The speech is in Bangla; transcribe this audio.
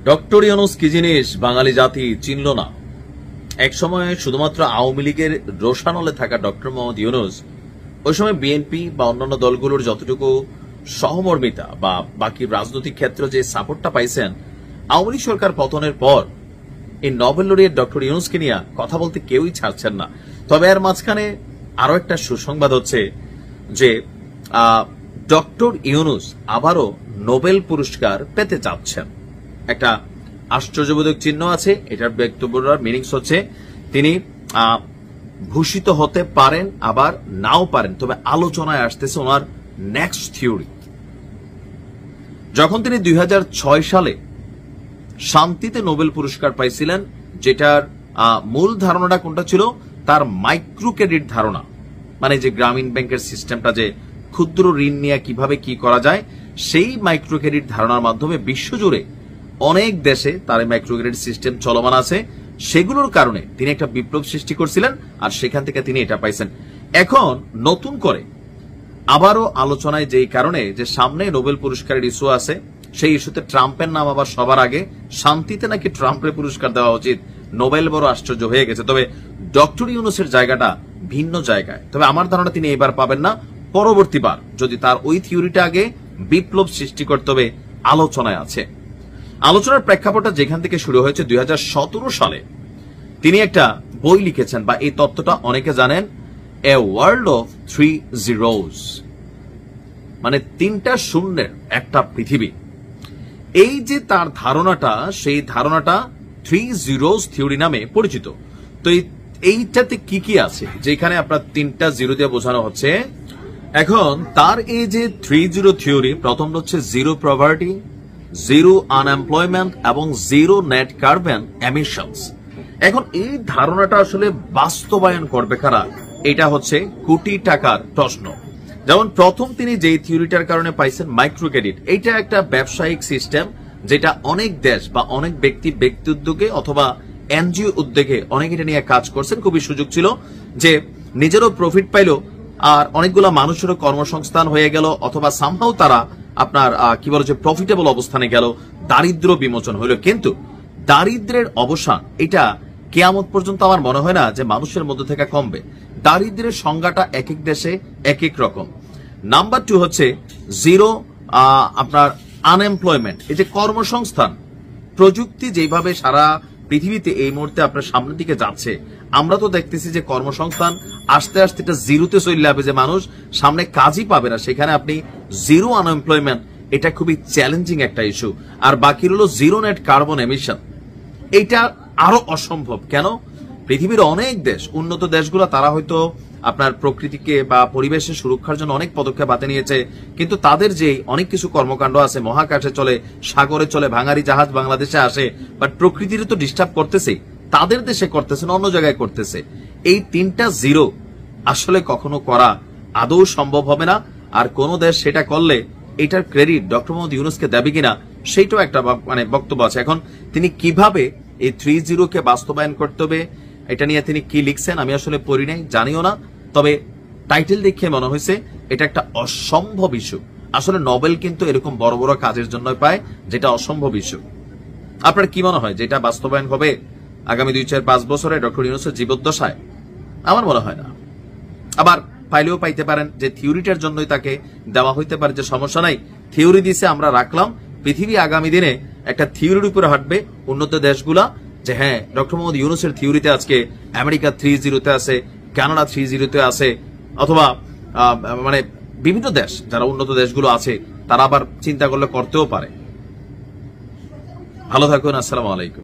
ডক্টর ইউনূস কি জিনিস বাঙালি জাতি চিনল না। এক সময় শুধুমাত্র আওয়ামী লীগের রোষানলে থাকা ডক্টর মোহাম্মদ ইউনূস ওই সময় বিএনপি বা অন্যান্য দলগুলোর যতটুকু সহমর্মিতা বা বাকি রাজনৈতিক ক্ষেত্রে যে সাপোর্টটা পাইছেন, আওয়ামী লীগ সরকার পতনের পর এই নোবেল লরিয়েট ডক্টর ইউনূসকে নিয়ে কথা বলতে কেউই ছাড়ছেন না। তবে এর মাঝখানে আরো একটা সুসংবাদ হচ্ছে যে ডক্টর ইউনূস আবারও নোবেল পুরস্কার পেতে যাচ্ছেন। একটা আশ্চর্যবোধক চিহ্ন আছে। এটার বক্তব্যের মিনিংস হচ্ছে তিনি ভূষিত হতে পারেন, আবার নাও পারেন, তবে আলোচনায় আসতেছে ওনার নেক্সট থিওরি। যখন তিনি 2006 সালে শান্তিতে নোবেল পুরস্কার পাইছিলেন, যেটার মূল ধারণাটা কোনটা ছিল, তার মাইক্রো ক্রেডিট ধারণা, মানে যে গ্রামীণ ব্যাংকের সিস্টেমটা, যে ক্ষুদ্র ঋণ নিয়ে কিভাবে কি করা যায়, সেই মাইক্রো ক্রেডিট ধারণার মাধ্যমে বিশ্বজুড়ে অনেক দেশে তার মাইক্রো ক্রেডিট সিস্টেম চলমান আছে। সেগুলোর কারণে তিনি একটা বিপ্লব সৃষ্টি করছিলেন, আর সেখান থেকে তিনি এটা পাইছেন। এখন নতুন করে আবারও আলোচনায় যেই কারণে যে সামনে নোবেল পুরস্কারের ইস্যু আছে, সেই ইস্যুতে ট্রাম্পের নাম আবার সবার আগে। শান্তিতে নাকি ট্রাম্পের পুরস্কার দেওয়া উচিত, নোবেল বড় আশ্চর্য হয়ে গেছে। তবে ডক্টর ইউনূসের জায়গাটা ভিন্ন জায়গায়। তবে আমার ধারণা তিনি এবার পাবেন না, পরবর্তীবার যদি তার ওই থিওরিটা আগে বিপ্লব সৃষ্টি করতে হবে, আলোচনায় আছে। আলোচনার প্রেক্ষাপটটা যেখান থেকে শুরু হয়েছে 2017 সালে তিনি একটা বই লিখেছেন, বা এই তত্ত্বটা অনেকে জানেন, এ ওয়ার্ল্ড অফ 3 zeros, মানে 3টা শূন্যের একটা পৃথিবী। এই যে তার ধারণাটা, সেই ধারণাটা 3 zeros থিওরি নামে পরিচিত। তো এইটাতে কি কি আছে, যেখানে আপনার 3টা জিরো দিয়ে বোঝানো হচ্ছে। এখন তার এই যে 3 zero থিওরি, প্রথম হচ্ছে জিরো পভার্টি, জিরো আনএমপ্লয়মেন্ট এবং জিরো নেট কার্বন এমিশনস। এখন এই ধারণাটা আসলে বাস্তবায়ন করবে কারা, এটা হচ্ছে কোটি টাকার প্রশ্ন। যেমন প্রথম তিনি যেই থিওরিটার কারণে পাইছেন মাইক্রো ক্রেডিট, এইটা একটা ব্যবসায়িক সিস্টেম, যেটা অনেক দেশ বা অনেক ব্যক্তি উদ্যোগে অথবা এনজিও উদ্যোগে অনেক এটা নিয়ে কাজ করছেন। খুবই সুযোগ ছিল যে নিজেরও প্রফিট পাইলো, আর অনেকগুলো মানুষেরও কর্মসংস্থান হয়ে গেল, অথবা সামহাও তারা আপনার কি বলে যে প্রফিটেবল অবস্থানে গেল, দারিদ্র বিমোচন হইল। কিন্তু দারিদ্রের অবসান এটা কিয়ামত পর্যন্ত আমার মনে হয় না যে মানুষের মধ্যে থেকে কমবে। দারিদ্রের সংজ্ঞাটা এক এক দেশে এক এক রকম। নাম্বার 2 হচ্ছে জিরো আপনার আনএমপ্লয়মেন্ট, এই যে কর্মসংস্থান। প্রযুক্তি যেভাবে সারা পৃথিবীতে এই মুহূর্তে আপনার সামনের দিকে যাচ্ছে, আমরা তো দেখতেছি যে কর্মসংস্থান আস্তে আস্তে এটা জিরোতে চলে যাবে, যে মানুষ সামনে কাজই পাবে না। সেখানে আপনি জিরো আনএমপ্লয়মেন্ট, এটা খুবই চ্যালেঞ্জিং একটা ইস্যু। আর বাকি হলো জিরো নেট কার্বন এমিশন। এইটা আরো অসম্ভব। কেন? পৃথিবীর অনেক দেশ, উন্নত দেশগুলো, তারা হয়তো আপনার প্রকৃতিকে বা পরিবেশের সুরক্ষার জন্য অনেক পদক্ষেপ হাতে নিয়েছে, কিন্তু তাদের যে অনেক কিছু কর্মকাণ্ড আছে, মহাকাশে চলে, সাগরে চলে, ভাঙারি জাহাজ বাংলাদেশে আসে, বাট প্রকৃতির তো ডিস্টার্ব করতেছে, তাদের দেশে করতেছে না, অন্য জায়গায় করতেছে। এই 3টা জিরো আসলে কখনো করা আদৌ সম্ভব হবে না। আর কোন দেশ সেটা করলে এটার ক্রেডিট ডক্টর মোহাম্মদ ইউনূসকে দেবে কিনা, সেইটাও একটা মানে বক্তব্য আছে। এখন তিনি কিভাবে এই 3 জিরোকে বাস্তবায়ন করতে হবে, এটা নিয়ে তিনি কি লিখছেন আমি আসলে পড়ি নাই, জানিও না। তবে টাইটেল দেখে মনে হয়েছে এটা একটা অসম্ভব ইস্যু। আসলে নোবেল কিন্তু এরকম বড় বড় কাজের জন্য পায়, যেটা অসম্ভব ইস্যু। আপনার কি মনে হয় যেটা বাস্তবায়ন হবে আগামী 2-4-5 বছরে ডক্টর ইউনূসের জীবদ্দশায়? আমার মনে হয় না। আবার পাইলেও পাইতে পারেন যে থিওরিটার জন্যই তাকে দেওয়া হইতে পারে, যে সমস্যা নাই, থিওরি দিছে, আমরা রাখলাম। পৃথিবী আগামী দিনে একটা থিওরির উপরে হাঁটবে, উন্নত দেশগুলা, যে হ্যাঁ ডক্টর মোহাম্মদ ইউনূসের থিওরিতে আজকে আমেরিকা 3 জিরোতে আছে, কানাডা 3 জিরোতে আছে, অথবা মানে বিভিন্ন দেশ যারা উন্নত দেশগুলো আছে, তারা আবার চিন্তা করলে করতেও পারে। ভালো থাকুন, আসসালামু আলাইকুম।